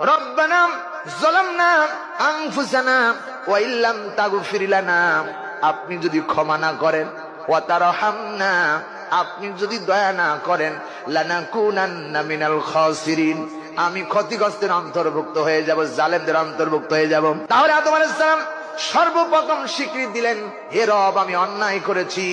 রব্বানা যালামনা আনফুসানা ওয়া ইল্লাম তাগফির লানা, আপনি যদি ক্ষমা না করেন, ওয়া তারহামনা, আপনি যদি দয়া না করেন, লানাকুনান্না মিনাল খাসিরিন, আমি ক্ষতিগ্রস্তের অন্তর্ভুক্ত হয়ে যাব, জালেমদের অন্তর্ভুক্ত হয়ে যাব। তাহলে আদম আলাইহিস সালাম সর্বপ্রথম স্বীকৃতি দিলেন, হে রব, আমি অন্যায় করেছি,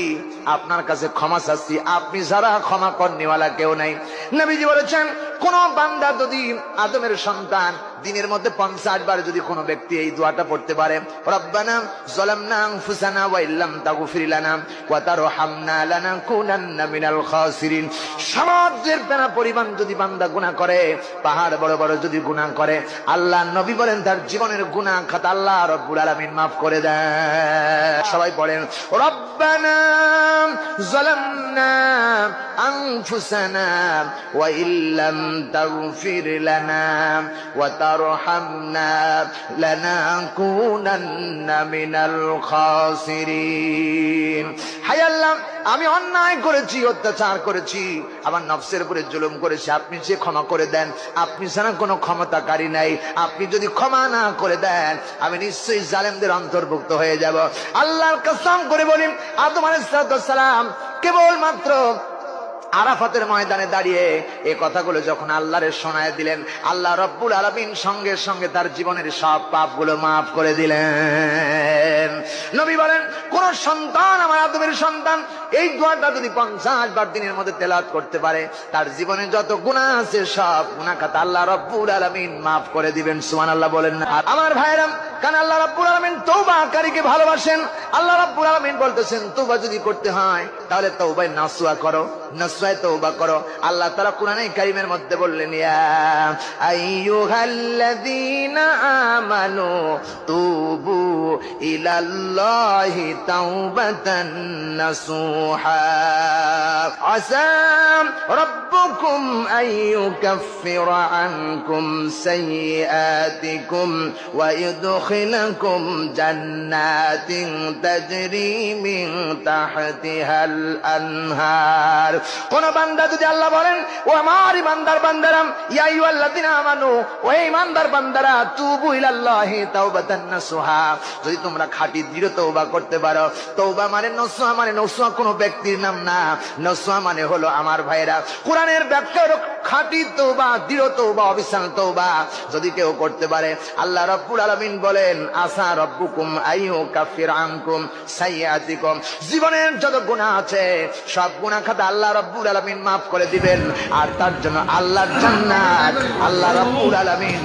আপনার কাছে ক্ষমা চাচ্ছি, আপনি যারা ক্ষমা করনিওয়ালা কেউ নাই। নবীজি বলেছেন, কোন বান্দা যদি আদমের সন্তান দিনের মধ্যে 50 বার যদি কোনো ব্যক্তি এই দোয়াটা পড়তে পারে, রব্বানা যালামনা আনফুসানা ওয়া ইল্লাম তাগফির লানা ওয়া তারহামনা লানাকুনান্না মিনাল খাসিরিন, সমুদ্রের ফেনা পরিমাণ যদি বান্দা গুনাহ করে, পাহাড় বড় বড় যদি গুনাহ করে, আল্লাহ নবী বলেন তার জীবনের গুনাহ খাতা আল্লাহ রব্বুল আলামিন মাফ করে দেন। সবাই পড়েন, রব্বানা যালামনা আনফুসানা ওয়া ইল্লাম তাগফির লানা ওয়া তারহামনা লানাকুনান্না মিনাল খাসিরিন। হায় আল্লাহ, আমি অন্যায় করেছি, অত্যাচার করেছি, আমার নফসের উপরে জুলুম করেছি, আপনি যে ক্ষমা করে দেন, আপনি ছাড়া কোনো ক্ষমতাকারী নাই, আপনি যদি ক্ষমা না করে দেন, আমি নিশ্চয়ই জালেমদের অন্তর্ভুক্ত হয়ে যাব। আল্লাহর কসম করে বলি, আদম আলাইহিস সালাম কেবলমাত্র আরাফাতের ময়দানে দাঁড়িয়ে এই কথাগুলো যখন আল্লাহরে শোনায় দিলেন, আল্লাহ রব্বুল আলামিন সঙ্গে সঙ্গে তার জীবনের সব পাপগুলো মাফ করে দিলেন। নবী বলেন, কোন সন্তান, আমার আদমের সন্তান, এই দোয়াটা যদি 50 বার দিনের মধ্যে তেলাওয়াত করতে পারে, তার জীবনে যত গুনাহ আছে সব গুনাহ খাতা আল্লাহ রব্বুল আলামিন মাফ করে দিবেন। সুবহানাল্লাহ বলেন না? আমার ভাইরা, কারণ আল্লাহ রাব্বুল আলামিন তওবাকারীকে ভালোবাসেন। আল্লাহ রাব্বুল আলামিন বলতেছেন, তওবা যদি করতে হয় তাহলে তওবায়ে নাসুহা করো, নাসুহায়ে তওবা করো। আল্লাহ তাআলা কোরআনে কারীমের মধ্যে বললেন, ইয়া আইয়ুহাল্লাযীনা আমানু তুবু ইলাল্লাহি তাওবাতান নাসুহা আসা রাব্বুকুম আইয়ুকাফফিরা আনকুম সাইয়্যাতিকুম ওয়া ইউদখিলাকুম জান্নাতিন তাজরি মিন তাহতিহাল আনহার। কোন বান্দা যদি আল্লাহ বলেন, ও আমার ইমানদার বান্দারা, ইয়া আইয়ুহাল্লাযীনা আমানু, ও ইমানদার বান্দারা, তুবু ইলাল্লাহি তাওবাতান নাসুহা, যদি তোমরা খাঁটি দৃঢ় তওবা করতে পারো। তওবা মানে নসুহা, মানে নসুহা কোনো ব্যক্তির নাম না, নসুহা মানে হলো আমার ভাইরা কোরআনের ব্যাখ্যা হলো খাঁটি তওবা, দৃঢ় তওবা, অবিচল তওবা যদি কেউ করতে পারে, আল্লাহ রাব্বুল আলামিন বলেন, আসা রাব্বুকুম আইয়ুকাফির আনকুম সাইয়্যাতিকুম, জীবনের যত গুনাহ আছে সব গুনাহ খাতা আল্লাহ রাব্বুল আলামিন মাফ করে দিবেন, আর তার জন্য আল্লাহর জান্নাত আল্লাহ রাব্বুল আলামিন